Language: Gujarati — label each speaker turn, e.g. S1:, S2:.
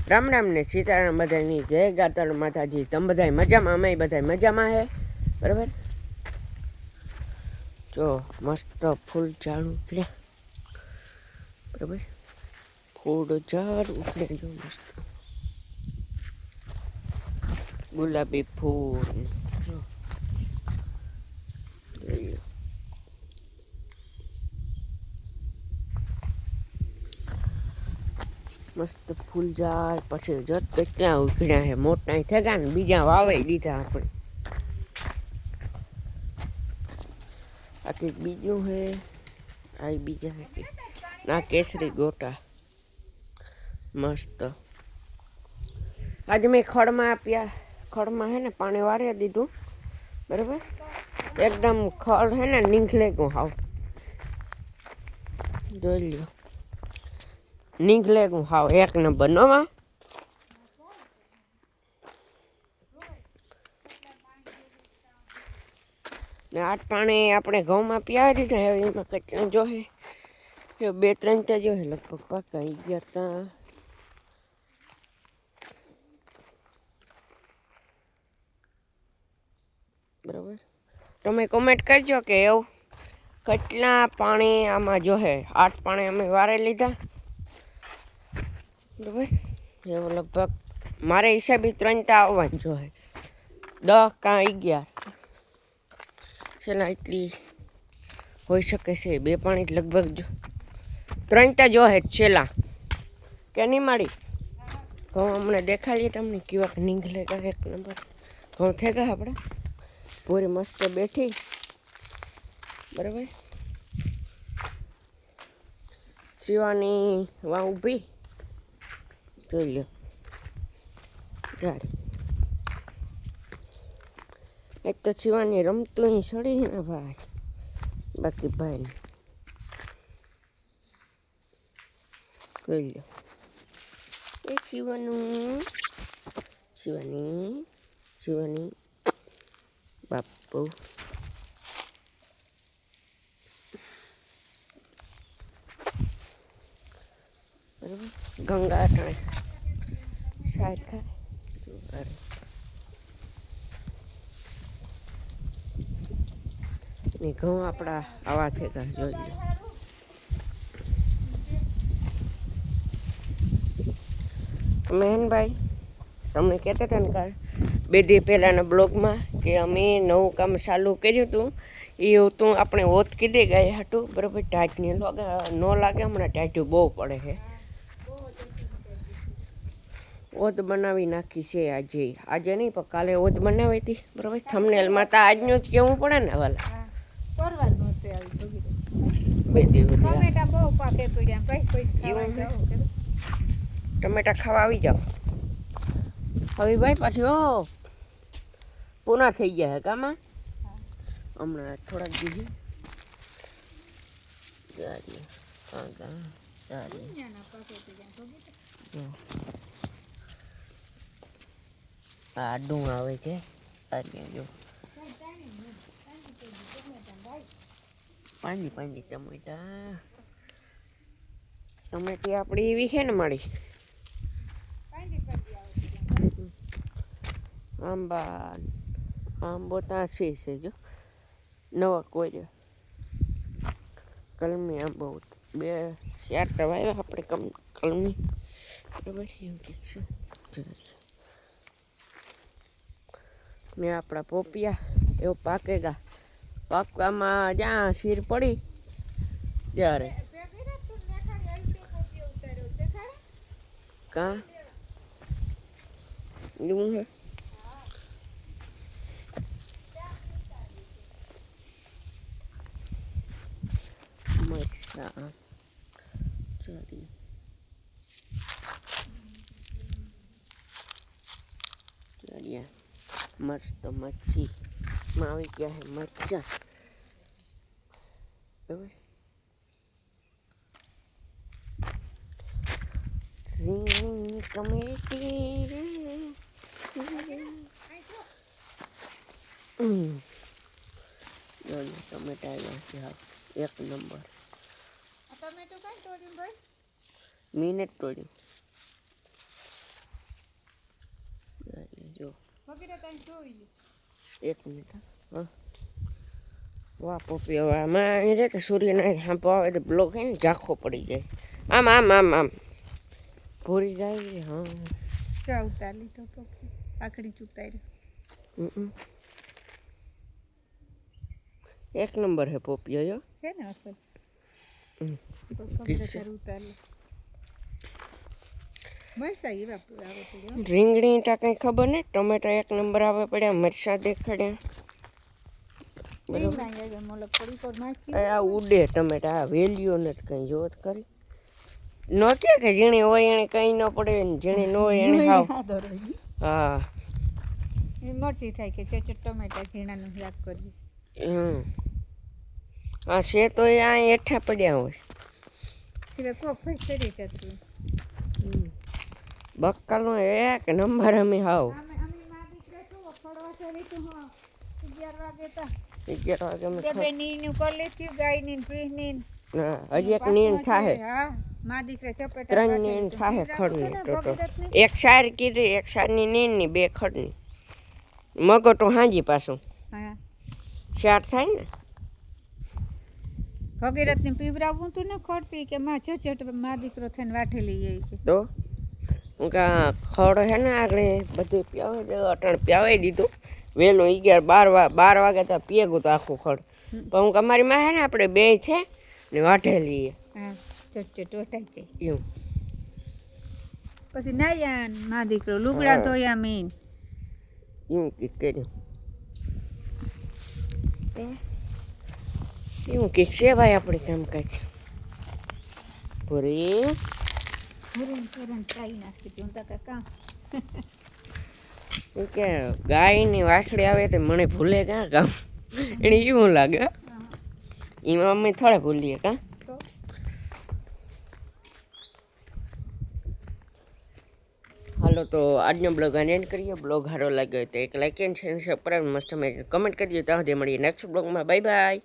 S1: રામ રામ ને સીતારામ બધાની જય ગાતળ માતાજી. તમે બધા મજામાં? અમે બધા મજામાં હે. બરાબર. જો મસ્ત ફૂલ ઝાડ ઉખડ્યા. બરાબર. ફૂલ ઝાડ ઉખડે જો મસ્ત ગુલાબી ફૂલ. મસ્ત ફૂલ ઝાડ પછી જત કેટલા ઉખડ્યા છે. મોટા થઈ ગયા ને બીજા વાવાઈ દીધા આપણે. આથી બીજું હે આ બીજા હે ના કેસરી ગોટા મસ્ત. આજે મેં ખડમાં આપ્યા. ખડમાં હે ને પાણી વાળી દીધું. બરાબર. એકદમ ખડ હે ને નીંગલે ગયું હાવ. જોઈ લ્યો નીંગલે ગયું હાવ એક નંબર નોમાં. ને આજ પાણી આપણે ઘઉંમાં પીવા દીધા હવે એમાં કેટલા જોહે 2-3 ત્યાં જોહે લગભગ પાકા આવી ગયા તા. બરાબર. તમે કોમેન્ટ કરજો કે એવું કેટલા પાણી આમાં જોહે. 8 પાણી અમે વારે લીધા. બરાબર. એવું લગભગ મારે હિસાબે 3 તા આવવાનું જોહે. 10 કાં 11 છેલ્લા એટલી હોઈ શકે છે. 2 પાણી લગભગ જો 3 તા જોહે છેલ્લા કે નહીં મારી. ઘઉં હમણાં દેખાડીએ તમને કેવાક નીંગલે ગયા એક નંબર ઘઉં થઈ ગયા આપણે. પૂરી મસ્ત બેઠી. બરાબર. શિવાની વાં ઊભી જોઈ લો ઝાડ. એક તો શિવાની રમતું સડી ને ભાઈ બાકી ભાઈ જોઈ લો એ શિવાનું શિવાની શિવાની બાપુ. બરાબર. ગંગા અટાણે સાઈડ ખાય ને ઘઉં આપણા આવા થઈ ગયા જોઈ લો. મહેનભાઈ તમને કહેતા હતા ને કાલ 2 દી પહેલાંના બ્લોગમાં કે અમે નવું કામ ચાલુ કર્યું હતું. એ હતું આપણે ઓત કીધી ગયા હતું. બરાબર. ટાઈટની ન લાગે હમણાં ટાઈટું બહુ પડે છે. ઓત બનાવી નાખી છે આજે નહીં પણ કાલે ઓત બનાવી હતી. બરાબર. થંબનેલમાં તો આજનું જ કહેવું પડે ને વાલા. 2 દિવસ ટમેટા ખાવા આવી જાઓ હવે ભાઈ. પાછી પૂના થઈ ગયા હે કામાં હમણાં થોડાક દીધી. આડું આવે છે જો પાંજી ટમેટા. ટમેટી આપણી એવી છે ને મારી. આંબો ત્યાં છે જો નવા કોઈ કલમી આંબો 2-4 તો વાવ્યા આપણે કલમી. બરાબર. એમ કે છે ને આપણા પોપિયા એવું પાકેગા. પાકવામાં જ્યાં શીર પડી ત્યારે કાં એવું હે. મરચાં ચડિયા મસ્ત મચ્છીમાં આવી ગયા છે મરચાં. બરાબર. રીંગણી ટમેટી ટમેટા આવ્યા છે એક નંબર. મેં નથી તોડ્યું. એક મિનિટ હા વાહ પોપી હવે આમાં એ રે કે સૂર્યનારાયણ હાંપો આવે તો બ્લોક હે ને ઝાંખો પડી જાય આમ આમ આમ આમ ભૂરી જાય હા
S2: ચા ઉતાર લીધો પોપી આખડી ચૂતારી
S1: એક નંબર હે પોપિયો યો
S2: હે ને અસલ
S1: ઠીક છે
S2: ઉતાર લે મરસા એવા આવે પડ્યો
S1: રીંગણી ત્યાં કંઈ ખબર ને ટમેટા એક નંબર આવે પડ્યા મરચાં દેખાડ્યા બરાબર
S2: મોલક પડી પર નાખી
S1: આ ઉડે ટમેટા આ વેલ્યુ નથી કંઈ જોત કરી ન કે ઝીણી હોય એને કંઈ ન પડે ને ઝીણી ન હોય એને હાવ હા
S2: એ મરચી થાય કે ચચટ ટમેટા ઝીણાનું શાક કરીએ
S1: હા છે તો એ આ હેઠા પડ્યા હોય
S2: એટલે કોક ફઈ કરી જતું
S1: બક્કાલનો એક નંબર અમે હાવ
S2: અમે માં દીકરા તો ફળવા ચડી તો હા 11 વાગે તા
S1: 11 વાગે અમે
S2: બે નીનું કરી લેતી ગાયની ભીની
S1: હા હજી એક નીણ થાહે
S2: હા માં દીકરા ચપેટા
S1: 3 નીણ થાહે ખડની તો એક સાર કીધી એક સારની નીણની બે ખડની મગો તો હાંજી પાછું
S2: હા
S1: ચાર થાય ને
S2: ભગીરથને પીવરાવું તું ને ખોરતી કે માં ચચટ માં દીકરો થઈને વાઠેલી એ કે
S1: તો હું કા ખડ હે ને આગળ બધું પ્યાવે દે અટણ પ્યાવાઈ દીધું વહેલું 12 વાગે તો પીએગું તો આખું ખડ પણ હું અમારી માં હે ને આપણે બે છે ને વાઢેલી
S2: હા ચટચટ વટાઈ જાય
S1: એવું
S2: પછી નાયા માં દીકરો લુગડા ધોયા મીન
S1: એવું કંઈક કર્યું એવું કંઈક સેવાય આપણે કામકાજ પૂરી
S2: ચાઈ નાખી તું તો કામ
S1: કે ગાયની વાસળી આવે તો મને ભૂલે કાં કામ એને એવું લાગે એમાં અમે થોડા ભૂલીએ કાં
S2: તો
S1: હાલો તો આજનો બ્લોગ આને એન્ડ કરીએ બ્લોગ સારો લાગ્યો હોય તો એક લાઈક એન્ડ સબસ્ક્રાઈબ મસ્ત કમેન્ટ કરજો ત્યાં સુધી મળીએ નેક્સ્ટ બ્લોગમાં બાય બાય